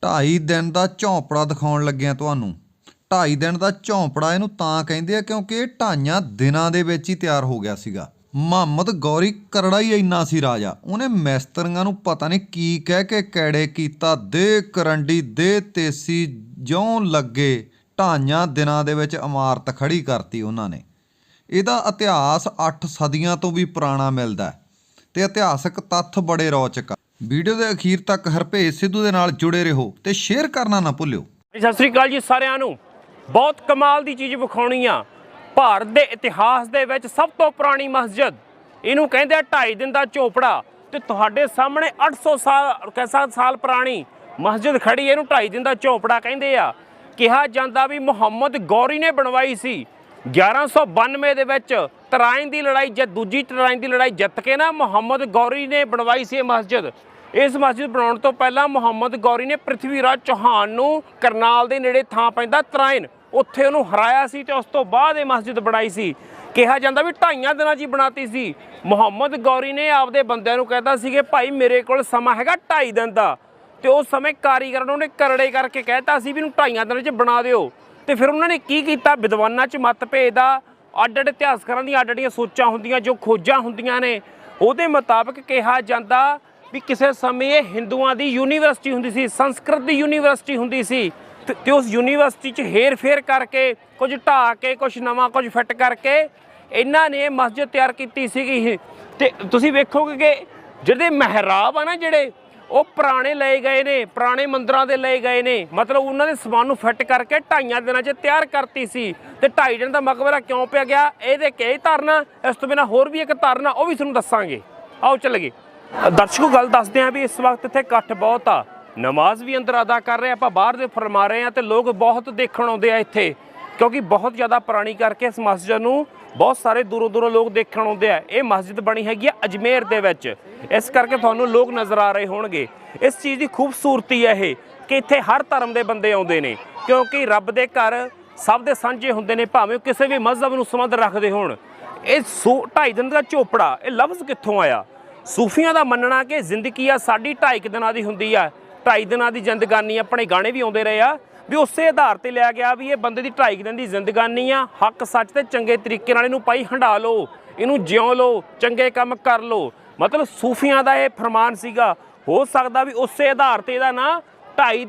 2.5 दिन ਦਾ ਝੌਂਪੜਾ ਦਿਖਾਉਣ ਲੱਗਿਆ ਤੁਹਾਨੂੰ। 2.5 ਦਿਨ ਦਾ ਝੌਂਪੜਾ ਇਹਨੂੰ ਤਾਂ ਕਹਿੰਦੇ ਆ ਕਿਉਂਕਿ ਇਹ 2.5 ਦਿਨਾਂ ਦੇ ਵਿੱਚ ਹੀ ਤਿਆਰ ਹੋ ਗਿਆ ਸੀਗਾ। ਮੁਹੰਮਦ ਗੌਰੀ ਕਰੜਾ ਹੀ ਇੰਨਾ ਸੀ ਰਾਜਾ, ਉਹਨੇ ਮਿਸਤਰੀਆਂ ਨੂੰ ਪਤਾ ਨਹੀਂ ਕੀ ਕਹਿ ਕੇ ਕੈੜੇ ਕੀਤਾ, ਦੇ ਕਰੰਡੀ ਦੇ ਤੇਸੀ ਜਿਉਂ ਲੱਗੇ 2.5 ਦਿਨਾਂ ਦੇ ਵਿੱਚ ਇਮਾਰਤ ਖੜੀ ਕਰਤੀ ਉਹਨਾਂ ਨੇ। ਇਹਦਾ ਇਤਿਹਾਸ 8 ਸਦੀਆਂ ਤੋਂ ਵੀ ਪੁਰਾਣਾ ਮਿਲਦਾ ਤੇ ਇਤਿਹਾਸਕ ਤੱਥ ਬੜੇ ਰੌਚਕ ਆ। ਵੀਡੀਓ ਦੇ ਅਖੀਰ ਤੱਕ ਹਰਭੇਜ ਸਿੱਧੂ ਦੇ ਨਾਲ ਜੁੜੇ ਰਹੋ ਤੇ ਸ਼ੇਅਰ ਕਰਨਾ ਨਾ ਭੁੱਲਿਓ। ਸਤਿ ਸ੍ਰੀ ਅਕਾਲ ਜੀ ਸਾਰਿਆਂ ਨੂੰ। ਬਹੁਤ ਕਮਾਲ ਦੀ ਚੀਜ਼ ਵਿਖਾਉਣੀ ਆ। ਭਾਰਤ ਦੇ ਇਤਿਹਾਸ ਦੇ ਵਿੱਚ ਸਭ ਤੋਂ ਪੁਰਾਣੀ ਮਸਜਿਦ, ਇਹਨੂੰ ਕਹਿੰਦੇ ਆ 2.5 ਦਿਨ ਦਾ ਝੋਪੜਾ, ਤੇ ਤੁਹਾਡੇ ਸਾਹਮਣੇ 800 ਸਾਲ ਪੁਰਾਣੀ ਮਸਜਿਦ ਖੜੀ, ਇਹਨੂੰ 2.5 ਦਿਨ ਦਾ ਝੋਪੜਾ ਕਹਿੰਦੇ ਆ। ਕਿਹਾ ਜਾਂਦਾ ਵੀ ਮੁਹੰਮਦ ਗੌਰੀ ਨੇ ਬਣਵਾਈ ਸੀ 1192 ਦੇ ਵਿੱਚ। ਤਰਾਇਨ ਦੀ ਲੜਾਈ ਦੂਜੀ ਤਰਾਇਨ ਦੀ ਲੜਾਈ ਜਿੱਤ ਕੇ ਨਾ ਮੁਹੰਮਦ ਗੌਰੀ ਨੇ ਬਣਵਾਈ ਸੀ ਇਹ ਮਸਜਿਦ। ਇਸ ਮਸਜਿਦ ਬਣਾਉਣ ਤੋਂ ਪਹਿਲਾਂ ਮੁਹੰਮਦ ਗੌਰੀ ਨੇ ਪ੍ਰਿਥਵੀ ਰਾਜ ਚੌਹਾਨ ਨੂੰ ਕਰਨਾਲ ਦੇ ਨੇੜੇ ਥਾਂ ਪੈਂਦਾ ਤਰਾਇਨ, ਉੱਥੇ ਉਹਨੂੰ ਹਰਾਇਆ ਸੀ ਤੇ ਉਸ ਤੋਂ ਬਾਅਦ ਇਹ ਮਸਜਿਦ ਬਣਾਈ ਸੀ। ਕਿਹਾ ਜਾਂਦਾ ਵੀ 2.5 ਦਿਨਾਂ 'ਚ ਹੀ ਬਣਾਤੀ ਸੀ। ਮੁਹੰਮਦ ਗੌਰੀ ਨੇ ਆਪਦੇ ਬੰਦਿਆਂ ਨੂੰ ਕਹਿੰਦਾ ਸੀ ਕਿ ਭਾਈ ਮੇਰੇ ਕੋਲ ਸਮਾਂ ਹੈਗਾ 2.5 ਦਿਨ ਦਾ, ਤੇ ਉਸ ਸਮੇਂ ਕਾਰੀਗਰਾਂ ਨੂੰ ਉਹਨੇ ਕਰੜੇ ਕਰਕੇ ਕਹਿਤਾ ਸੀ ਵੀ ਇਹਨੂੰ 2.5 ਦਿਨਾਂ 'ਚ ਬਣਾ ਦਿਓ। ਤੇ ਫਿਰ ਉਹਨਾਂ ਨੇ ਕੀ ਕੀਤਾ, ਵਿਦਵਾਨਾਂ 'ਚ ਮਤਭੇਦ ਦਾ, ਅੱਡ-ਅੱਡ ਇਤਿਹਾਸਕਾਰਾਂ ਦੀਆਂ ਅੱਡ-ਅੱਡੀਆਂ ਸੋਚਾਂ ਹੁੰਦੀਆਂ, ਜੋ ਖੋਜਾਂ ਹੁੰਦੀਆਂ ਨੇ ਉਹਦੇ ਮੁਤਾਬਕ ਕਿਹਾ ਜਾਂਦਾ ਵੀ ਕਿਸੇ ਸਮੇਂ ਇਹ ਹਿੰਦੂਆਂ ਦੀ ਯੂਨੀਵਰਸਿਟੀ ਹੁੰਦੀ ਸੀ, ਸੰਸਕ੍ਰਿਤ ਦੀ ਯੂਨੀਵਰਸਿਟੀ ਹੁੰਦੀ ਸੀ, ਤੇ ਉਸ ਯੂਨੀਵਰਸਿਟੀ 'ਚ ਹੇਰ ਫੇਰ ਕਰਕੇ ਕੁਝ ਢਾਹ ਕੇ ਕੁਝ ਨਵਾਂ ਕੁਝ ਫਿੱਟ ਕਰਕੇ ਇਹਨਾਂ ਨੇ ਇਹ ਮਸਜਿਦ ਤਿਆਰ ਕੀਤੀ ਸੀਗੀ। ਤੇ ਤੁਸੀਂ ਵੇਖੋਗੇ ਕਿ ਜਿਹੜੇ ਮਹਿਰਾਬ ਆ ਨਾ, ਜਿਹੜੇ ਉਹ ਪੁਰਾਣੇ ਲਏ ਗਏ ਨੇ, ਪੁਰਾਣੇ ਮੰਦਰਾਂ ਦੇ ਲਏ ਗਏ ਨੇ, ਮਤਲਬ ਉਹਨਾਂ ਦੇ ਸਮਾਨ ਨੂੰ ਫਿੱਟ ਕਰਕੇ 2.5 ਦਿਨਾਂ 'ਚ ਤਿਆਰ ਕਰਤੀ ਸੀ। ਤੇ 2.5 ਦਿਨ ਦਾ ਮਕਬਰਾ ਕਿਉਂ ਪਿਆ ਗਿਆ, ਇਹਦੇ ਕਈ ਧਾਰਨਾ, ਇਸ ਤੋਂ ਬਿਨਾਂ ਹੋਰ ਵੀ ਇੱਕ ਧਾਰਨਾ, ਉਹ ਵੀ ਤੁਹਾਨੂੰ ਦੱਸਾਂਗੇ। ਆਓ ਚੱਲੀਏ। ਦਰਸ਼ਕੋ ਗੱਲ ਦੱਸਦੇ ਹਾਂ ਵੀ ਇਸ ਵਕਤ ਇੱਥੇ ਇਕੱਠ ਬਹੁਤ ਆ, ਨਮਾਜ਼ ਵੀ ਅੰਦਰ ਅਦਾ ਕਰ ਰਹੇ, ਆਪਾਂ ਬਾਹਰ ਦੇ ਫਰਮਾ ਰਹੇ ਹਾਂ, ਤੇ ਲੋਕ ਬਹੁਤ ਦੇਖਣ ਆਉਂਦੇ ਆ ਇੱਥੇ, ਕਿਉਂਕਿ ਬਹੁਤ ਜ਼ਿਆਦਾ ਪੁਰਾਣੀ ਕਰਕੇ ਇਸ ਮਸਜਿਦ ਨੂੰ ਬਹੁਤ ਸਾਰੇ ਦੂਰੋਂ ਲੋਕ ਦੇਖਣ ਆਉਂਦੇ ਆ। ਇਹ ਮਸਜਿਦ ਬਣੀ ਹੈਗੀ ਆ ਅਜਮੇਰ ਦੇ ਵਿੱਚ, ਇਸ ਕਰਕੇ ਤੁਹਾਨੂੰ ਲੋਕ ਨਜ਼ਰ ਆ ਰਹੇ ਹੋਣਗੇ। ਇਸ ਚੀਜ਼ ਦੀ ਖੂਬਸੂਰਤੀ ਹੈ ਇਹ ਕਿ ਇੱਥੇ ਹਰ ਧਰਮ ਦੇ ਬੰਦੇ ਆਉਂਦੇ ਨੇ, ਕਿਉਂਕਿ ਰੱਬ ਦੇ ਘਰ ਸਭ ਦੇ ਸਾਂਝੇ ਹੁੰਦੇ ਨੇ, ਭਾਵੇਂ ਉਹ ਕਿਸੇ ਵੀ ਮਜ਼ਹਬ ਨੂੰ ਸੰਬੰਧ ਰੱਖਦੇ ਹੋਣ। ਇਹ 2.5 ਦਿਨ ਦਾ ਝੋਪੜਾ, ਇਹ ਲਫ਼ਜ਼ ਕਿੱਥੋਂ ਆਇਆ? ਸੂਫੀਆਂ ਦਾ ਮੰਨਣਾ ਕਿ ਜ਼ਿੰਦਗੀ ਆ ਸਾਡੀ 2.5 ਦਿਨਾਂ ਦੀ ਹੁੰਦੀ ਆ, 2.5 ਦਿਨਾਂ ਦੀ ਜ਼ਿੰਦਗਾਨੀ। ਆਪਣੇ ਗਾਣੇ ਵੀ ਆਉਂਦੇ ਰਹੇ ਆ ਵੀ ਉਸੇ ਆਧਾਰ ਤੇ ਲਿਆ ਗਿਆ ਵੀ ਇਹ ਬੰਦੇ ਦੀ 2.5 ਦਿਨ ਦੀ ਜ਼ਿੰਦਗਾਨੀ ਆ। ਹੱਕ ਸੱਚ ਤੇ ਚੰਗੇ ਤਰੀਕੇ ਨਾਲ ਇਹਨੂੰ ਭਾਈ ਹੰਡਾ ਲਓ, ਇਹਨੂੰ ਜਿਉਂ ਲਓ, ਚੰਗੇ ਕੰਮ ਕਰ ਲਓ, ਮਤਲਬ ਸੂਫੀਆਂ ਦਾ ਇਹ ਫਰਮਾਨ ਸੀਗਾ। ਹੋ ਸਕਦਾ ਵੀ ਉਸੇ ਆਧਾਰ ਤੇ ਇਹਦਾ ਨਾਂ 2.5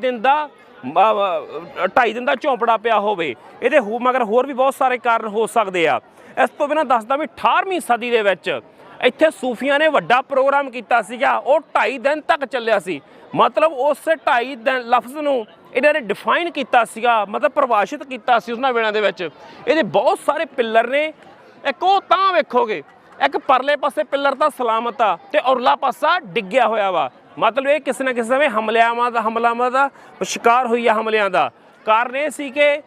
ਦਿਨ ਦਾ ਝੌਂਪੜਾ ਪਿਆ ਹੋਵੇ। ਇਹਦੇ ਮਗਰ ਹੋਰ ਵੀ ਬਹੁਤ ਸਾਰੇ ਕਾਰਨ ਹੋ ਸਕਦੇ ਆ। ਇਸ ਤੋਂ ਬਿਨਾਂ ਦੱਸਦਾ ਵੀ 18ਵੀਂ ਸਦੀ ਦੇ ਵਿੱਚ ਇੱਥੇ ਸੂਫੀਆਂ ਨੇ ਵੱਡਾ ਪ੍ਰੋਗਰਾਮ ਕੀਤਾ ਸੀਗਾ, ਉਹ 2.5 ਦਿਨ ਤੱਕ ਚੱਲਿਆ ਸੀ। ਮਤਲਬ ਉਸ 2.5 ਦਿਨ ਲਫ਼ਜ਼ ਨੂੰ ਇਹਨਾਂ ਨੇ ਡਿਫਾਈਨ ਕੀਤਾ ਸੀਗਾ, ਮਤਲਬ ਪਰਿਭਾਸ਼ਿਤ ਕੀਤਾ ਸੀ ਉਹਨਾਂ ਵੇਲਿਆਂ ਦੇ ਵਿੱਚ। ਇਹਦੇ ਬਹੁਤ ਸਾਰੇ ਪਿੱਲਰ ਨੇ। ਇੱਕ ਉਹ ਤਾਂ ਵੇਖੋਗੇ, ਇੱਕ ਪਰਲੇ ਪਾਸੇ ਪਿੱਲਰ ਤਾਂ ਸਲਾਮਤ ਆ ਤੇ ਔਰਲਾ ਪਾਸਾ ਡਿੱਗਿਆ ਹੋਇਆ ਵਾ, ਮਤਲਬ ਇਹ ਕਿਸੇ ਨਾ ਕਿਸੇ ਸਮੇਂ ਹਮਲਾਵਾਂ ਦਾ ਸ਼ਿਕਾਰ ਹੋਈ ਆ। ਹਮਲਿਆਂ ਦਾ ਕਾਰਨ ਇਹ ਸੀ ਕਿ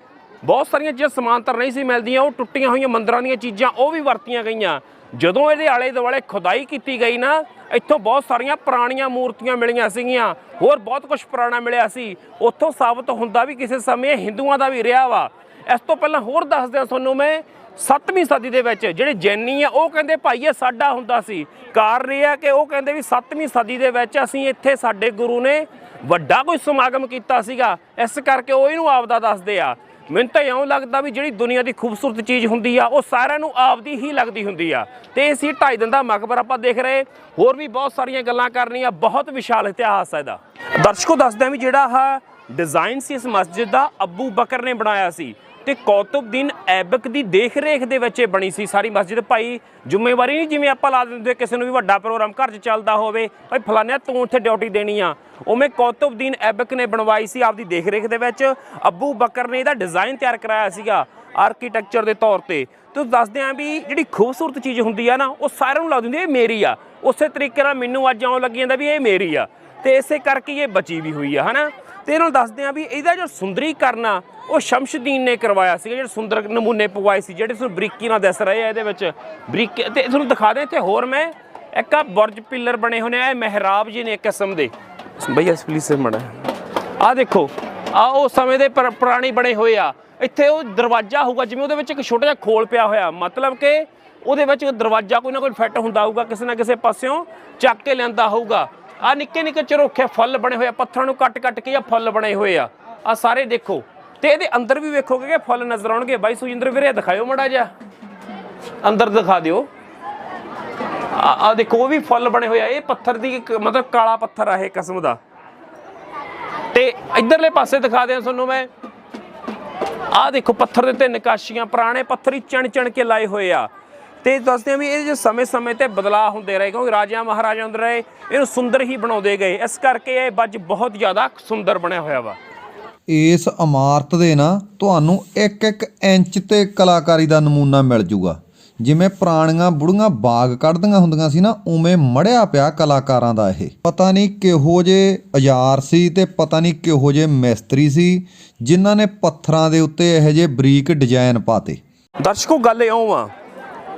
ਬਹੁਤ ਸਾਰੀਆਂ ਚੀਜ਼ਾਂ ਸਮਾਂਤਰ ਨਹੀਂ ਸੀ ਮਿਲਦੀਆਂ, ਉਹ ਟੁੱਟੀਆਂ ਹੋਈਆਂ ਮੰਦਰਾਂ ਦੀਆਂ ਚੀਜ਼ਾਂ ਉਹ ਵੀ ਵਰਤੀਆਂ ਗਈਆਂ। ਜਦੋਂ ਇਹਦੇ ਆਲੇ ਦੁਆਲੇ ਖੁਦਾਈ ਕੀਤੀ ਗਈ ਨਾ, ਇੱਥੋਂ ਬਹੁਤ ਸਾਰੀਆਂ ਪੁਰਾਣੀਆਂ ਮੂਰਤੀਆਂ ਮਿਲੀਆਂ ਸੀਗੀਆਂ, ਹੋਰ ਬਹੁਤ ਕੁਝ ਪੁਰਾਣਾ ਮਿਲਿਆ ਸੀ। ਉੱਥੋਂ ਸਾਬਤ ਹੁੰਦਾ ਵੀ ਕਿਸੇ ਸਮੇਂ ਹਿੰਦੂਆਂ ਦਾ ਵੀ ਰਿਹਾ ਵਾ। ਇਸ ਤੋਂ ਪਹਿਲਾਂ ਹੋਰ ਦੱਸਦਿਆਂ ਤੁਹਾਨੂੰ ਮੈਂ, 7ਵੀਂ ਸਦੀ ਦੇ ਵਿੱਚ ਜਿਹੜੇ ਜੈਨੀ ਆ ਉਹ ਕਹਿੰਦੇ ਭਾਈ ਇਹ ਸਾਡਾ ਹੁੰਦਾ ਸੀ। ਕਾਰਨ ਇਹ ਆ ਕਿ ਉਹ ਕਹਿੰਦੇ ਵੀ 7ਵੀਂ ਸਦੀ ਦੇ ਵਿੱਚ ਅਸੀਂ ਇੱਥੇ ਸਾਡੇ ਗੁਰੂ ਨੇ ਵੱਡਾ ਕੋਈ ਸਮਾਗਮ ਕੀਤਾ ਸੀਗਾ, ਇਸ ਕਰਕੇ ਉਹ ਇਹਨੂੰ ਆਪਦਾ ਦੱਸਦੇ ਆ। ਮੈਨੂੰ ਤਾਂ ਇਉਂ ਲੱਗਦਾ ਵੀ ਜਿਹੜੀ ਦੁਨੀਆ ਦੀ ਖੂਬਸੂਰਤ ਚੀਜ਼ ਹੁੰਦੀ ਆ ਉਹ ਸਾਰਿਆਂ ਨੂੰ ਆਪਦੀ ਹੀ ਲੱਗਦੀ ਹੁੰਦੀ ਆ। ਤੇ ਇਹ ਸੀ 2.5 ਦਿਨ ਦਾ ਮਕਬਰਾ ਆਪਾਂ ਦੇਖ ਰਹੇ। ਹੋਰ ਵੀ ਬਹੁਤ ਸਾਰੀਆਂ ਗੱਲਾਂ ਕਰਨੀਆਂ, ਬਹੁਤ ਵਿਸ਼ਾਲ ਇਤਿਹਾਸ ਹੈ ਇਹਦਾ। ਦਰਸ਼ਕੋ ਦੱਸਦੇ ਵੀ ਜਿਹੜਾ ਆਹ ਡਿਜ਼ਾਈਨ ਸੀ ਇਸ ਮਸਜਿਦ ਦਾ, ਅਬੂ ਬਕਰ ਨੇ ਬਣਾਇਆ ਸੀ ਤੇ ਕੌਤਬਦੀਨ ਐਬਕ ਦੀ ਦੇਖ ਰੇਖ ਦੇ ਵਿੱਚ ਇਹ ਬਣੀ ਸੀ ਸਾਰੀ ਮਸਜਿਦ। ਭਾਈ ਜ਼ਿੰਮੇਵਾਰੀ ਨਹੀਂ ਜਿਵੇਂ ਆਪਾਂ ਲਾ ਦਿੰਦੇ ਕਿਸੇ ਨੂੰ ਵੀ ਵੱਡਾ ਪ੍ਰੋਗਰਾਮ ਘਰ 'ਚ ਚੱਲਦਾ ਹੋਵੇ, ਭਾਈ ਫਲਾਨਿਆ ਤੂੰ ਉੱਥੇ ਡਿਊਟੀ ਦੇਣੀ ਆ, ਉਵੇਂ ਕੌਤਬਦੀਨ ਐਬਕ ਨੇ ਬਣਵਾਈ ਸੀ ਆਪਦੀ ਦੇਖ ਰੇਖ ਦੇ ਵਿੱਚ। ਅਬੂ ਬਕਰ ਨੇ ਇਹਦਾ ਡਿਜ਼ਾਈਨ ਤਿਆਰ ਕਰਾਇਆ ਸੀਗਾ ਆਰਕੀਟੈਕਚਰ ਦੇ ਤੌਰ ਤੇ। ਤੁਸੀਂ ਦੱਸਦੇ ਹਾਂ ਵੀ ਜਿਹੜੀ ਖੂਬਸੂਰਤ ਚੀਜ਼ ਹੁੰਦੀ ਆ ਨਾ, ਉਹ ਸਾਰਿਆਂ ਨੂੰ ਲੱਗਦੀ ਹੁੰਦੀ ਇਹ ਮੇਰੀ ਆ। ਉਸੇ ਤਰੀਕੇ ਨਾਲ ਮੈਨੂੰ ਅੱਜ ਆਉਣ ਲੱਗੀ ਜਾਂਦਾ ਵੀ ਇਹ ਮੇਰੀ ਆ, ਤੇ ਇਸੇ ਕਰਕੇ ਇਹ ਬਚੀ ਵੀ ਹੋਈ ਆ, ਹੈ ਨਾ। ਤੇ ਇਹਨਾਂ ਨੂੰ ਦੱਸਦੇ ਹਾਂ ਵੀ ਇਹਦਾ ਜੋ ਸੁੰਦਰੀਕਰਨ ਆ ਉਹ ਸ਼ਮਸ਼ਦੀਨ ਨੇ ਕਰਵਾਇਆ ਸੀਗਾ। ਜਿਹੜੇ ਸੁੰਦਰ ਨਮੂਨੇ ਪਵਾਏ ਸੀ, ਜਿਹੜੇ ਤੁਹਾਨੂੰ ਬਰੀਕੀ ਨਾਲ ਦੱਸ ਰਹੇ ਆ ਇਹਦੇ ਵਿੱਚ ਬਰੀਕੀ। ਤੇ ਤੁਹਾਨੂੰ ਦਿਖਾ ਦਿਆਂ ਇੱਥੇ ਹੋਰ ਮੈਂ ਇੱਕ ਆ ਬੁਰਜ ਪਿੱਲਰ ਬਣੇ ਹੋਣੇ ਆ, ਇਹ ਮਹਿਰਾਬ ਜੀ ਨੇ ਇੱਕ ਕਿਸਮ ਦੇ। ਭਈਆ ਪਲੀਜ਼ ਮੜਾ ਆਹ ਦੇਖੋ, ਆਹ ਉਸ ਸਮੇਂ ਦੇ ਪੁਰਾਣੇ ਬਣੇ ਹੋਏ ਆ। ਇੱਥੇ ਉਹ ਦਰਵਾਜ਼ਾ ਹੋਊਗਾ, ਜਿਵੇਂ ਉਹਦੇ ਵਿੱਚ ਇੱਕ ਛੋਟਾ ਜਿਹਾ ਖੋਲ ਪਿਆ ਹੋਇਆ, ਮਤਲਬ ਕਿ ਉਹਦੇ ਵਿੱਚ ਦਰਵਾਜ਼ਾ ਕੋਈ ਨਾ ਕੋਈ ਫਿੱਟ ਹੁੰਦਾ ਹੋਊਗਾ, ਕਿਸੇ ਨਾ ਕਿਸੇ ਪਾਸਿਓਂ ਚੱਕ ਕੇ ਲਿਆਂਦਾ ਹੋਊਗਾ। ਆ ਨਿੱਕੇ ਨਿੱਕੇ ਝਰੋਖੇ ਫੁੱਲ ਬਣੇ ਹੋਏ ਆ, ਪੱਥਰਾਂ ਨੂੰ ਕੱਟ ਕੱਟ ਕੇ ਆ ਫੁੱਲ ਬਣੇ ਹੋਏ ਆ ਸਾਰੇ ਦੇਖੋ। ਤੇ ਇਹਦੇ ਅੰਦਰ ਵੀ ਵੇਖੋਗੇ ਕਿ ਫੁੱਲ ਨਜ਼ਰ ਆਉਣਗੇ। ਬਾਈ ਸੁਜਿੰਦਰ ਵੀਰੇ ਦਿਖਾਇਓ ਮੜਾ ਜਿਹਾ, ਅੰਦਰ ਦਿਖਾ ਦਿਓ। ਆ ਦੇਖੋ ਉਹ ਵੀ ਫੁੱਲ ਬਣੇ ਹੋਏ ਆ। ਇਹ ਪੱਥਰ ਦੀ ਮਤਲਬ ਕਾਲਾ ਪੱਥਰ ਆ ਇਹ ਕਿਸਮ ਦਾ। ਤੇ ਇਧਰਲੇ ਪਾਸੇ ਦਿਖਾ ਦਿਆਂ ਤੁਹਾਨੂੰ ਮੈਂ, ਆਹ ਦੇਖੋ ਪੱਥਰ ਦੇ ਉੱਤੇ ਨਕਾਸ਼ੀਆਂ, ਪੁਰਾਣੇ ਪੱਥਰ ਹੀ ਚਣ ਕੇ ਲਾਏ ਹੋਏ ਆ। ਤੇ ਦੱਸਦੇ ਆ ਵੀ ਇਹ ਜੋ ਸਮੇਂ ਤੇ ਬਦਲਾਅ ਹੁੰਦੇ ਰਹੇ, ਕਿਉਂਕਿ ਰਾਜਿਆਂ ਮਹਾਰਾਜਿਆਂ ਹੁੰਦੇ ਰਹੇ, ਇਹਨੂੰ ਸੁੰਦਰ ਹੀ ਬਣਾਉਂਦੇ ਗਏ, ਇਸ ਕਰਕੇ ਇਹ ਬੱਜ ਬਹੁਤ ਜ਼ਿਆਦਾ ਸੁੰਦਰ ਬਣਿਆ ਹੋਇਆ ਵਾ। ਇਸ ਇਮਾਰਤ ਦੇ ਨਾ ਤੁਹਾਨੂੰ 1-1 ਇੰਚ ਤੇ ਕਲਾਕਾਰੀ ਦਾ ਨਮੂਨਾ ਮਿਲ ਜੂਗਾ। ਜਿਵੇਂ ਪੁਰਾਣੀਆਂ ਬੁੜੀਆਂ ਬਾਗ ਕੱਢਦੀਆਂ ਹੁੰਦੀਆਂ ਸੀ ਨਾ, ਉਵੇਂ ਮੜਿਆ ਪਿਆ ਕਲਾਕਾਰਾਂ ਦਾ। ਇਹ ਪਤਾ ਨਹੀਂ ਕਿਹੋ ਜਿਹੇ ਔਜ਼ਾਰ ਸੀ ਤੇ ਪਤਾ ਨਹੀਂ ਕਿਹੋ ਜਿਹੇ ਮਿਸਤਰੀ ਸੀ ਜਿਨ੍ਹਾਂ ਨੇ ਪੱਥਰਾਂ ਦੇ ਉੱਤੇ ਇਹੋ ਜਿਹੇ ਬਰੀਕ ਡਿਜ਼ਾਈਨ ਪਾਤੇ। ਦਰਸ਼ਕੋ ਗੱਲ ਇਉਂ ਆ,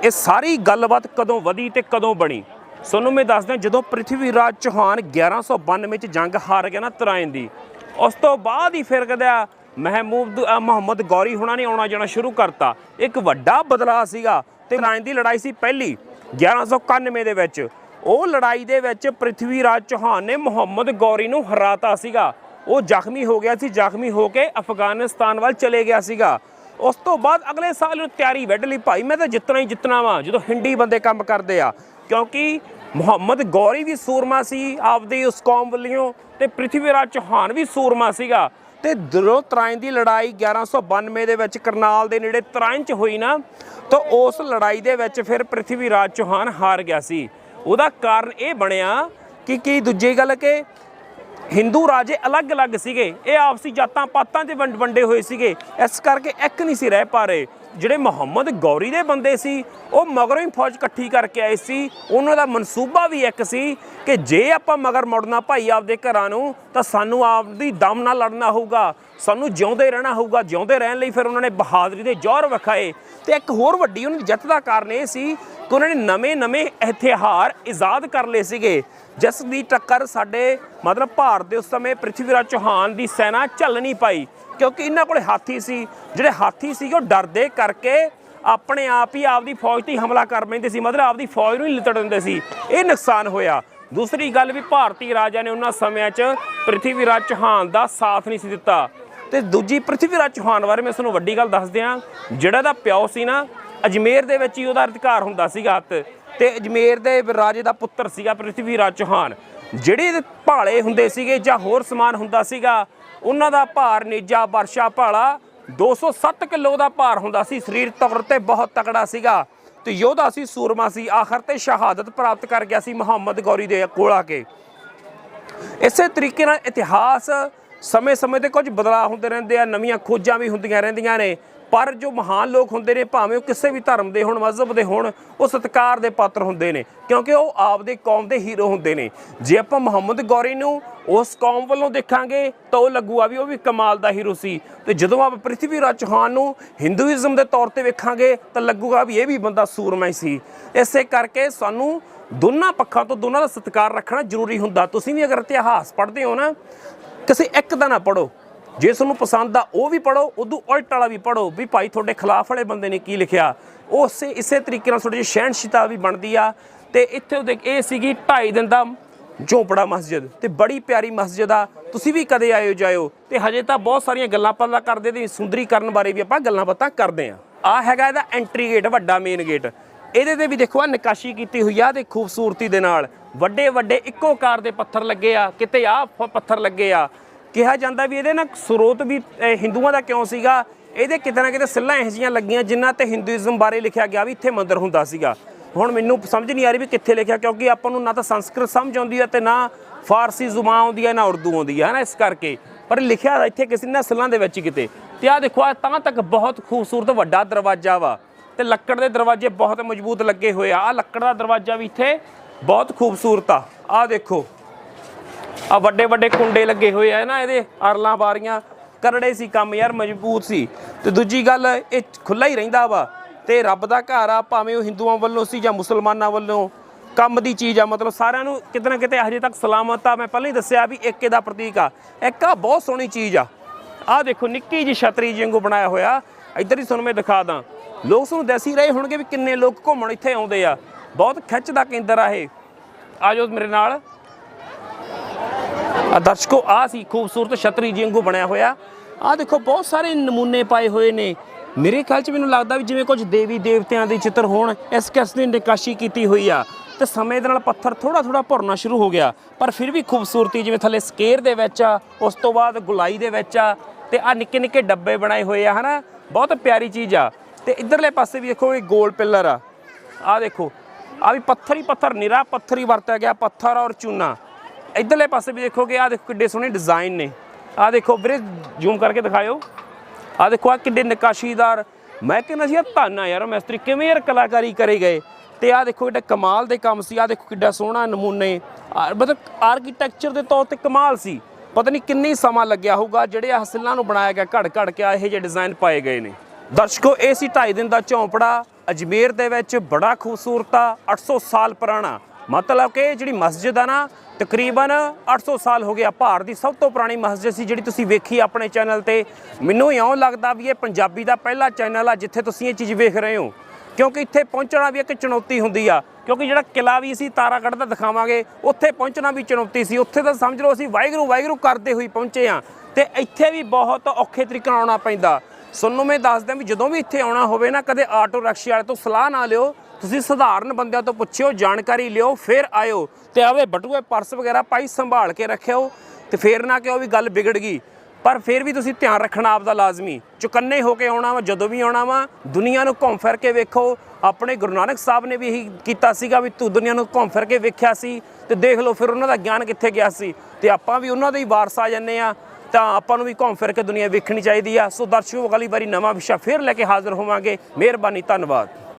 ਇਹ ਸਾਰੀ ਗੱਲਬਾਤ ਕਦੋਂ ਵਧੀ ਤੇ ਕਦੋਂ ਬਣੀ ਤੁਹਾਨੂੰ ਮੈਂ ਦੱਸਦਾ। ਜਦੋਂ ਪ੍ਰਿਥਵੀ ਰਾਜ ਚੌਹਾਨ 1192 'ਚ ਜੰਗ ਹਾਰ ਗਿਆ ਨਾ ਤਰਾਇਨ ਦੀ, ਉਸ ਤੋਂ ਬਾਅਦ ਹੀ ਫਿਰ ਕਦਾ ਮੁਹੰਮਦ ਗੌਰੀ ਹੁਣਾਂ ਨੇ ਆਉਣਾ ਜਾਣਾ ਸ਼ੁਰੂ ਕਰਤਾ। ਇੱਕ ਵੱਡਾ ਬਦਲਾਅ ਸੀਗਾ। ਤੇ ਤਰਾਇਨ ਦੀ ਲੜਾਈ ਸੀ ਪਹਿਲੀ 1191 ਦੇ ਵਿੱਚ। ਉਹ ਲੜਾਈ ਦੇ ਵਿੱਚ ਪ੍ਰਿਥਵੀ ਰਾਜ ਚੌਹਾਨ ਨੇ ਮੁਹੰਮਦ ਗੌਰੀ ਨੂੰ ਹਰਾਤਾ ਸੀਗਾ। ਉਹ ਜ਼ਖਮੀ ਹੋ ਗਿਆ ਸੀ, ਜ਼ਖਮੀ ਹੋ ਕੇ ਅਫਗਾਨਿਸਤਾਨ ਵੱਲ ਚਲੇ ਗਿਆ ਸੀਗਾ। ਉਸ ਤੋਂ ਬਾਅਦ ਅਗਲੇ ਸਾਲ ਨੂੰ ਤਿਆਰੀ ਵੱਢ ਲਈ, ਭਾਈ ਮੈਂ ਤਾਂ ਜਿੱਤਣਾ ਹੀ ਜਿੱਤਣਾ ਵਾ, ਜਦੋਂ ਹਿੰਦੀ ਬੰਦੇ ਕੰਮ ਕਰਦੇ ਆ। ਕਿਉਂਕਿ ਮੁਹੰਮਦ ਗੌਰੀ ਵੀ ਸੂਰਮਾ ਸੀ ਆਪਦੀ ਉਸ ਕੌਮ ਵੱਲੋਂ, ਤੇ ਪ੍ਰਿਥਵੀ ਰਾਜ ਚੌਹਾਨ ਵੀ ਸੂਰਮਾ ਸੀਗਾ। ਤੇ ਜਦੋਂ ਤਰਾਇਨ ਦੀ ਲੜਾਈ 1192 ਦੇ ਵਿੱਚ ਕਰਨਾਲ ਦੇ ਨੇੜੇ ਤਰਾਇਨ 'ਚ ਹੋਈ ਨਾ, ਤਾਂ ਉਸ ਲੜਾਈ ਦੇ ਵਿੱਚ ਫਿਰ ਪ੍ਰਿਥਵੀ ਰਾਜ ਚੌਹਾਨ ਹਾਰ ਗਿਆ ਸੀ। ਉਹਦਾ ਕਾਰਨ ਇਹ ਬਣਿਆ ਕਿ ਦੂਜੀ ਗੱਲ ਕਿ ਹਿੰਦੂ ਰਾਜੇ ਅਲੱਗ-ਅਲੱਗ ਸੀਗੇ, ਇਹ ਆਪਸੀ ਜਾਤਾਂ ਪਾਤਾਂ 'ਚ ਵੰਡੇ ਹੋਏ ਸੀਗੇ, ਇਸ ਕਰਕੇ ਇੱਕ ਨਹੀਂ ਸੀ ਰਹਿ ਪਾ ਰਹੇ। ਜਿਹੜੇ ਮੁਹੰਮਦ ਗੌਰੀ ਦੇ ਬੰਦੇ ਸੀ ਉਹ ਮਗਰੋਂ ਹੀ ਫੌਜ ਇਕੱਠੀ ਕਰਕੇ ਆਏ ਸੀ। ਉਹਨਾਂ ਦਾ ਮਨਸੂਬਾ ਵੀ ਇੱਕ ਸੀ ਕਿ ਜੇ ਆਪਾਂ ਮਗਰ ਮੁੜਨਾ ਭਾਈ ਆਪਦੇ ਘਰਾਂ ਨੂੰ, ਤਾਂ ਸਾਨੂੰ ਆਪਦੀ ਦਮ ਨਾਲ ਲੜਨਾ ਹੋਊਗਾ, ਸਾਨੂੰ ਜਿਉਂਦੇ ਰਹਿਣਾ ਹੋਊਗਾ। ਜਿਉਂਦੇ ਰਹਿਣ ਲਈ ਫਿਰ ਉਹਨਾਂ ਨੇ ਬਹਾਦਰੀ ਦੇ ਜੌਹਰ ਵਿਖਾਏ। ਤੇ ਇੱਕ ਹੋਰ ਵੱਡੀ ਉਹਨਾਂ ਦੀ ਜਿੱਤ ਦਾ ਕਾਰਨ ਇਹ ਸੀ ਕਿ ਉਹਨਾਂ ਨੇ ਨਵੇਂ ਹਥਿਆਰ ਇਜਾਦ ਕਰ ਲਏ ਸੀਗੇ, ਜਿਸ ਦੀ ਟੱਕਰ ਸਾਡੇ ਮਤਲਬ ਭਾਰਤ ਦੇ ਉਸ ਸਮੇਂ ਪ੍ਰਿਥਵੀ ਰਾਜ ਚੌਹਾਨ ਦੀ ਸੈਨਾ ਝੱਲ ਨਹੀਂ ਪਾਈ, ਕਿਉਂਕਿ ਇਹਨਾਂ ਕੋਲੇ ਹਾਥੀ ਸੀ। ਜਿਹੜੇ ਹਾਥੀ ਸੀਗੇ ਉਹ ਡਰਦੇ ਕਰਕੇ ਆਪਣੇ ਆਪ ਹੀ ਆਪਦੀ ਫੌਜ 'ਤੇ ਹਮਲਾ ਕਰ ਪੈਂਦੇ ਸੀ, ਮਤਲਬ ਆਪਦੀ ਫੌਜ ਨੂੰ ਹੀ ਲਿਤੜ ਦਿੰਦੇ ਸੀ। ਇਹ ਨੁਕਸਾਨ ਹੋਇਆ। ਦੂਸਰੀ ਗੱਲ ਵੀ ਭਾਰਤੀ ਰਾਜਿਆਂ ਨੇ ਉਹਨਾਂ ਸਮਿਆਂ 'ਚ ਪ੍ਰਿਥਵੀ ਰਾਜ ਚੌਹਾਨ ਦਾ ਸਾਥ ਨਹੀਂ ਸੀ ਦਿੱਤਾ। ਤੇ ਦੂਜੀ ਪ੍ਰਿਥਵੀ ਰਾਜ ਚੌਹਾਨ ਬਾਰੇ ਮੈਂ ਤੁਹਾਨੂੰ ਵੱਡੀ ਗੱਲ ਦੱਸ ਦਿਆਂ, ਜਿਹੜਾ ਦਾ ਪਿਓ ਸੀ ਨਾ, ਅਜਮੇਰ ਦੇ ਵਿੱਚ ਹੀ ਉਹਦਾ ਅਧਿਕਾਰ ਹੁੰਦਾ ਸੀਗਾ। ਤੇ ਅਜਮੇਰ ਦੇ ਰਾਜੇ ਦਾ ਪੁੱਤਰ ਸੀਗਾ ਪ੍ਰਿਥਵੀ ਰਾਜ ਚੌਹਾਨ। ਜਿਹੜੇ ਭਾਲੇ ਹੁੰਦੇ ਸੀਗੇ ਜਾਂ ਹੋਰ ਸਮਾਨ ਹੁੰਦਾ ਸੀਗਾ, ਉਹਨਾਂ ਦਾ ਭਾਰ ਨੇਜਾ ਵਰਸ਼ਾ ਭਾਲਾ 207 ਕਿਲੋ ਦਾ ਭਾਰ ਹੁੰਦਾ ਸੀ। ਸਰੀਰ ਤੌਰ ਤੇ ਬਹੁਤ ਤਕੜਾ ਸੀਗਾ ਤੇ ਯੋਧਾ ਸੀ, ਸੂਰਮਾ ਸੀ। ਆਖਰ ਤੇ ਸ਼ਹਾਦਤ ਪ੍ਰਾਪਤ ਕਰ ਗਿਆ ਸੀ ਮੁਹੰਮਦ ਗੌਰੀ ਦੇ ਕੋਲ ਆ ਕੇ। ਇਸੇ ਤਰੀਕੇ ਨਾਲ ਇਤਿਹਾਸ ਸਮੇਂ ਤੇ ਕੁਝ ਬਦਲਾਅ ਹੁੰਦੇ ਰਹਿੰਦੇ ਆ, ਨਵੀਆਂ ਖੋਜਾਂ ਵੀ ਹੁੰਦੀਆਂ ਰਹਿੰਦੀਆਂ ਨੇ। ਪਰ ਜੋ ਮਹਾਨ ਲੋਕ ਹੁੰਦੇ ਨੇ, ਭਾਵੇਂ ਉਹ ਕਿਸੇ ਵੀ ਧਰਮ ਦੇ ਹੋਣ, ਮਜ਼ਹਬ ਦੇ ਹੋਣ, ਉਹ ਸਤਿਕਾਰ ਦੇ ਪਾਤਰ ਹੁੰਦੇ ਨੇ, ਕਿਉਂਕਿ ਉਹ ਆਪਦੇ ਕੌਮ ਦੇ ਹੀਰੋ ਹੁੰਦੇ ਨੇ। ਜੇ ਆਪਾਂ ਮੁਹੰਮਦ ਗੌਰੀ ਨੂੰ ਉਸ ਕੌਮ ਵੱਲੋਂ ਦੇਖਾਂਗੇ ਤਾਂ ਉਹ ਲੱਗੂਗਾ ਵੀ ਉਹ ਵੀ ਕਮਾਲ ਦਾ ਹੀਰੋ ਸੀ। ਤੇ ਜਦੋਂ ਆਪਾਂ ਪ੍ਰਿਥਵੀ ਰਾਜ ਚੌਹਾਨ ਨੂੰ ਹਿੰਦੂਇਜ਼ਮ ਦੇ ਤੌਰ ਤੇ ਵੇਖਾਂਗੇ ਤਾਂ ਲੱਗੂਗਾ ਵੀ ਇਹ ਵੀ ਬੰਦਾ ਸੂਰਮਾ ਹੀ ਸੀ। ਇਸੇ ਕਰਕੇ ਸਾਨੂੰ ਦੋਨਾਂ ਪੱਖਾਂ ਤੋਂ ਦੋਨਾਂ ਦਾ ਸਤਿਕਾਰ ਰੱਖਣਾ ਜ਼ਰੂਰੀ ਹੁੰਦਾ। ਤੁਸੀਂ ਵੀ ਅਗਰ ਇਤਿਹਾਸ ਪੜ੍ਹਦੇ ਹੋ ਨਾ, ਕਿਸੇ ਇੱਕ ਦਾ ਨਾ ਪੜ੍ਹੋ, ਜੇ ਤੁਹਾਨੂੰ ਪਸੰਦ ਆ ਉਹ ਵੀ ਪੜ੍ਹੋ, ਉਦੋਂ ਉਲਟ ਵਾਲਾ ਵੀ ਪੜ੍ਹੋ ਵੀ ਭਾਈ ਤੁਹਾਡੇ ਖਿਲਾਫ ਵਾਲੇ ਬੰਦੇ ਨੇ ਕੀ ਲਿਖਿਆ। ਇਸੇ ਤਰੀਕੇ ਨਾਲ ਤੁਹਾਡੀ ਸ਼ਹਿਨਸ਼ੀਤਾ ਵੀ ਬਣਦੀ ਆ। ਤੇ ਇੱਥੇ ਇਹ ਸੀਗੀ 2.5 ਦਿਨ ਦਾ ਝੋਂਪੜਾ ਮਸਜਿਦ, ਤੇ ਬੜੀ ਪਿਆਰੀ ਮਸਜਿਦ ਆ। ਤੁਸੀਂ ਵੀ ਕਦੇ ਆਇਓ ਜਾਇਓ। ਤੇ ਹਜੇ ਤਾਂ ਬਹੁਤ ਸਾਰੀਆਂ ਗੱਲਾਂ ਪੱਲਾ ਕਰਦੇ ਤੇ ਸੁੰਦਰੀਕਰਨ ਬਾਰੇ ਵੀ ਆਪਾਂ ਗੱਲਾਂ ਬਾਤਾਂ ਕਰਦੇ ਹਾਂ। ਆਹ ਹੈਗਾ ਇਹਦਾ ਐਂਟਰੀ ਗੇਟ, ਵੱਡਾ ਮੇਨ ਗੇਟ। ਇਹਦੇ ਤੇ ਵੀ ਦੇਖੋ ਆ ਨਕਾਸ਼ੀ ਕੀਤੀ ਹੋਈ ਆ ਤੇ ਖੂਬਸੂਰਤੀ ਦੇ ਨਾਲ ਵੱਡੇ ਵੱਡੇ ਇੱਕੋ ਕਾਰ ਦੇ ਪੱਥਰ ਲੱਗੇ ਆ, ਕਿਤੇ ਆਹ ਪੱਥਰ ਲੱਗੇ ਆ। ਕਿਹਾ ਜਾਂਦਾ ਵੀ ਇਹਦੇ ਨਾਲ ਸਰੋਤ ਵੀ ਹਿੰਦੂਆਂ ਦਾ ਕਿਉਂ ਸੀਗਾ, ਇਹਦੇ ਕਿਤੇ ਨਾ ਕਿਤੇ ਸਿੱਲਾਂ ਇਹੋ ਜਿਹੀਆਂ ਲੱਗੀਆਂ ਜਿਨ੍ਹਾਂ ਤੇ ਹਿੰਦੂਇਜ਼ਮ ਬਾਰੇ ਲਿਖਿਆ ਗਿਆ ਵੀ ਇੱਥੇ ਮੰਦਿਰ ਹੁੰਦਾ ਸੀਗਾ। ਹੁਣ ਮੈਨੂੰ ਸਮਝ ਨਹੀਂ ਆ ਰਹੀ ਵੀ ਕਿੱਥੇ ਲਿਖਿਆ, ਕਿਉਂਕਿ ਆਪਾਂ ਨੂੰ ਨਾ ਤਾਂ ਸੰਸਕ੍ਰਿਤ ਸਮਝ ਆਉਂਦੀ ਹੈ ਤੇ ਨਾ ਫਾਰਸੀ ਜ਼ੁਬਾਨ ਆਉਂਦੀ ਹੈ, ਨਾ ਉਰਦੂ ਆਉਂਦੀ ਹੈ ਨਾ, ਇਸ ਕਰਕੇ। ਪਰ ਲਿਖਿਆ ਇੱਥੇ ਕਿਸੇ ਨਾ ਸਿੱਲਾਂ ਦੇ ਵਿੱਚ ਕਿਤੇ। ਤੇ ਆਹ ਦੇਖੋ, ਆ ਤਾਂ ਤੱਕ ਬਹੁਤ ਖੂਬਸੂਰਤ ਵੱਡਾ ਦਰਵਾਜ਼ਾ ਵਾ, ਤੇ ਲੱਕੜ ਦੇ ਦਰਵਾਜ਼ੇ ਬਹੁਤ ਮਜ਼ਬੂਤ ਲੱਗੇ ਹੋਏ ਆ। ਆਹ ਲੱਕੜ ਦਾ ਦਰਵਾਜ਼ਾ ਵੀ ਇੱਥੇ ਬਹੁਤ ਖੂਬਸੂਰਤ ਆ। ਆਹ ਦੇਖੋ, ਆ ਵੱਡੇ ਵੱਡੇ ਕੁੰਡੇ ਲੱਗੇ ਹੋਏ ਆ ਨਾ, ਇਹਦੇ ਅਰਲਾਂ ਬਾਰੀਆਂ ਕਰੜੇ ਸੀ ਕੰਮ ਯਾਰ, ਮਜ਼ਬੂਤ ਸੀ। ਤੇ ਦੂਜੀ ਗੱਲ, ਇਹ ਖੁੱਲ੍ਹਾ ਹੀ ਰਹਿੰਦਾ ਵਾ ਤੇ ਰੱਬ ਦਾ ਘਰ ਆ, ਭਾਵੇਂ ਉਹ ਹਿੰਦੂਆਂ ਵੱਲੋਂ ਸੀ ਜਾਂ ਮੁਸਲਮਾਨਾਂ ਵੱਲੋਂ, ਕੰਮ ਦੀ ਚੀਜ਼ ਆ। ਮਤਲਬ ਸਾਰਿਆਂ ਨੂੰ ਕਿਤੇ ਨਾ ਕਿਤੇ ਹਜੇ ਤੱਕ ਸਲਾਮਤ ਆ। ਮੈਂ ਪਹਿਲਾਂ ਹੀ ਦੱਸਿਆ ਵੀ ਏਕੇ ਦਾ ਪ੍ਰਤੀਕ ਆ। ਇੱਕ ਆ ਬਹੁਤ ਸੋਹਣੀ ਚੀਜ਼ ਆ, ਆਹ ਦੇਖੋ ਨਿੱਕੀ ਜਿਹੀ ਛਤਰੀ ਵਾਂਗੂ ਬਣਾਇਆ ਹੋਇਆ। ਇੱਧਰ ਹੀ ਤੁਹਾਨੂੰ ਮੈਂ ਦਿਖਾ ਦਾਂ, ਲੋਕ ਤੁਹਾਨੂੰ ਦੱਸ ਹੀ ਰਹੇ ਹੋਣਗੇ ਵੀ ਕਿੰਨੇ ਲੋਕ ਘੁੰਮਣ ਇੱਥੇ ਆਉਂਦੇ ਆ। ਬਹੁਤ ਖਿੱਚ ਦਾ ਕੇਂਦਰ ਆ ਇਹ। ਆ ਜਾਓ ਮੇਰੇ ਨਾਲ। ਦਰਸ਼ਕੋ ਆ ਸੀ ਖੂਬਸੂਰਤ ਛਤਰੀ ਜੀ ਵਾਂਗੂ ਬਣਿਆ ਹੋਇਆ। ਆ ਦੇਖੋ ਬਹੁਤ ਸਾਰੇ ਨਮੂਨੇ ਪਾਏ ਹੋਏ ਨੇ। ਮੇਰੇ ਖਿਆਲ 'ਚ ਮੈਨੂੰ ਲੱਗਦਾ ਵੀ ਜਿਵੇਂ ਕੁਝ ਦੇਵੀ ਦੇਵਤਿਆਂ ਦੇ ਚਿੱਤਰ ਹੋਣ, ਇਸ ਕਿਸ ਦੀ ਨਕਾਸ਼ੀ ਕੀਤੀ ਹੋਈ ਆ। ਤੇ ਸਮੇਂ ਦੇ ਨਾਲ ਪੱਥਰ ਥੋੜਾ ਭੁਰਨਾ ਸ਼ੁਰੂ ਹੋ ਗਿਆ, ਪਰ ਫਿਰ ਵੀ ਖੂਬਸੂਰਤੀ ਜਿਵੇਂ ਥੱਲੇ ਸਕੇਅਰ ਦੇ ਵਿੱਚ ਆ, ਉਸ ਤੋਂ ਬਾਅਦ ਗੁਲਾਈ ਦੇ ਵਿੱਚ ਆ, ਤੇ ਆ ਨਿੱਕੇ ਨਿੱਕੇ ਡੱਬੇ ਬਣਾਏ ਹੋਏ ਆ, ਹਨਾ। ਬਹੁਤ ਪਿਆਰੀ ਚੀਜ਼ ਆ। ਤੇ ਇੱਧਰਲੇ ਪਾਸੇ ਵੀ ਦੇਖੋ ਇਹ ਗੋਲ ਪਿੱਲਰ ਆ। ਆ ਦੇਖੋ ਆ ਵੀ ਪੱਥਰ ਹੀ ਪੱਥਰ, ਨਿਰਾ ਪੱਥਰ ਹੀ ਵਰਤਿਆ ਗਿਆ, ਪੱਥਰ ਔਰ ਚੂਨਾ। ਇੱਧਰਲੇ ਪਾਸੇ ਵੀ ਦੇਖੋਗੇ ਆ ਦੇਖੋ ਕਿੱਡੇ ਸੋਹਣੇ ਡਿਜ਼ਾਈਨ ਨੇ। ਆ ਦੇਖੋ ਵੀਰੇ ਜ਼ੂਮ ਕਰਕੇ ਦਿਖਾਇਓ। ਆ ਦੇਖੋ ਆ ਕਿੱਡੇ ਨਕਾਸ਼ੀਦਾਰ, ਮੈਂ ਕਹਿੰਦਾ ਸੀ ਯਾਰ ਧੰਨ ਆ ਯਾਰ ਮਿਸਤਰੀ, ਕਿਵੇਂ ਯਾਰ ਕਲਾਕਾਰੀ ਕਰੇ ਗਏ। ਤੇ ਆ ਦੇਖੋ ਕਿੱਡਾ ਕਮਾਲ ਦੇ ਕੰਮ ਸੀ। ਆ ਦੇਖੋ ਕਿੱਡਾ ਸੋਹਣਾ ਨਮੂਨੇ, ਮਤਲਬ ਆਰਕੀਟੈਕਚਰ ਦੇ ਤੌਰ ਤੇ ਕਮਾਲ ਸੀ। ਪਤਾ ਨਹੀਂ ਕਿੰਨੀ ਸਮਾਂ ਲੱਗਿਆ ਹੋਊਗਾ ਜਿਹੜੇ ਆ ਹਸਿਲਾਂ ਨੂੰ ਬਣਾਇਆ ਗਿਆ, ਘੜ ਕੇ ਇਹੋ ਜਿਹੇ ਡਿਜ਼ਾਈਨ ਪਾਏ ਗਏ ਨੇ। ਦਰਸ਼ਕੋ ਇਹ ਸੀ 2.5 ਦਿਨ ਦਾ ਝੌਂਪੜਾ ਅਜਮੇਰ ਦੇ ਵਿੱਚ, ਬੜਾ ਖੂਬਸੂਰਤ ਆ, 800 ਸਾਲ ਪੁਰਾਣਾ। ਮਤਲਬ ਕਿ ਜਿਹੜੀ ਮਸਜਿਦ ਆ ਨਾ ਤਕਰੀਬਨ 800 ਸਾਲ ਹੋ ਗਿਆ। ਭਾਰਤ ਦੀ ਸਭ ਤੋਂ ਪੁਰਾਣੀ ਮਸਜਿਦ ਸੀ ਜਿਹੜੀ ਤੁਸੀਂ ਵੇਖੀ ਆਪਣੇ ਚੈਨਲ ਤੇ। ਮੈਨੂੰ ਇਉਂ ਲੱਗਦਾ ਵੀ ਇਹ ਪੰਜਾਬੀ ਦਾ ਪਹਿਲਾ ਚੈਨਲ ਆ ਜਿੱਥੇ ਤੁਸੀਂ ਇਹ ਚੀਜ਼ ਵੇਖ ਰਹੇ ਹੋ, ਕਿਉਂਕਿ ਇੱਥੇ ਪਹੁੰਚਣਾ ਵੀ ਇੱਕ ਚੁਣੌਤੀ ਹੁੰਦੀ ਆ। ਕਿਉਂਕਿ ਜਿਹੜਾ ਕਿਲਾ ਵੀ ਸੀ ਤਾਰਾਗੜ੍ਹ ਦਾ ਦਿਖਾਵਾਂਗੇ, ਉੱਥੇ ਪਹੁੰਚਣਾ ਵੀ ਚੁਣੌਤੀ ਸੀ। ਉੱਥੇ ਤਾਂ ਸਮਝ ਲਓ ਅਸੀਂ ਵਾਹਿਗੁਰੂ ਕਰਦੇ ਹੋਈ ਪਹੁੰਚੇ ਆ, ਤੇ ਇੱਥੇ ਵੀ ਬਹੁਤ ਔਖੇ ਤਰੀਕੇ ਨਾਲ ਆਉਣਾ ਪੈਂਦਾ। ਸੁਣਨ ਮੈਂ ਦੱਸਦਾ ਵੀ ਜਦੋਂ ਵੀ ਇੱਥੇ ਆਉਣਾ ਹੋਵੇ ਨਾ, ਕਦੇ ਆਟੋ ਰਿਕਸ਼ੇ ਵਾਲੇ ਤੋਂ ਸਲਾਹ ਨਾ ਲਿਓ, ਤੁਸੀਂ ਸਧਾਰਨ ਬੰਦਿਆਂ ਤੋਂ ਪੁੱਛਿਓ, ਜਾਣਕਾਰੀ ਲਿਓ, ਫਿਰ ਆਇਓ। ਤੇ ਆਵੇ ਬਟੂਏ ਪਰਸ ਵਗੈਰਾ ਭਾਈ ਸੰਭਾਲ ਕੇ ਰੱਖਿਓ, ਤੇ ਫਿਰ ਨਾ ਕਿ ਉਹ ਵੀ ਗੱਲ ਵਿਗੜ ਗਈ। ਪਰ ਫਿਰ ਵੀ ਤੁਸੀਂ ਧਿਆਨ ਰੱਖਣਾ ਆਪਦਾ ਲਾਜ਼ਮੀ, ਚੁਕੰਨੇ ਹੋ ਕੇ ਆਉਣਾ ਵਾ। ਜਦੋਂ ਵੀ ਆਉਣਾ ਵਾ ਦੁਨੀਆ ਨੂੰ ਘੁੰਮ ਫਿਰ ਕੇ ਵੇਖੋ। ਆਪਣੇ ਗੁਰੂ ਨਾਨਕ ਸਾਹਿਬ ਨੇ ਵੀ ਇਹੀ ਕੀਤਾ ਸੀਗਾ ਵੀ ਤੂੰ ਦੁਨੀਆ ਨੂੰ ਘੁੰਮ ਫਿਰ ਕੇ ਵੇਖਿਆ ਸੀ, ਤੇ ਦੇਖ ਲਓ ਫਿਰ ਉਹਨਾਂ ਦਾ ਗਿਆਨ ਕਿੱਥੇ ਗਿਆ ਸੀ। ਤੇ ਆਪਾਂ ਵੀ ਉਹਨਾਂ ਦੇ ਹੀ ਵਾਰਸ ਆ ਜਾਂਦੇ ਆ, ਤਾਂ ਆਪਾਂ ਨੂੰ ਵੀ ਘੁੰਮ ਫਿਰ ਕੇ ਦੁਨੀਆ ਵੇਖਣੀ ਚਾਹੀਦੀ ਆ। ਸੋ ਦਰਸ਼ਕੋ ਅਗਲੀ ਵਾਰੀ ਨਵਾਂ ਵਿਸ਼ਾ ਫਿਰ ਲੈ ਕੇ ਹਾਜ਼ਰ ਹੋਵਾਂਗੇ। ਮਿਹਰਬਾਨੀ, ਧੰਨਵਾਦ।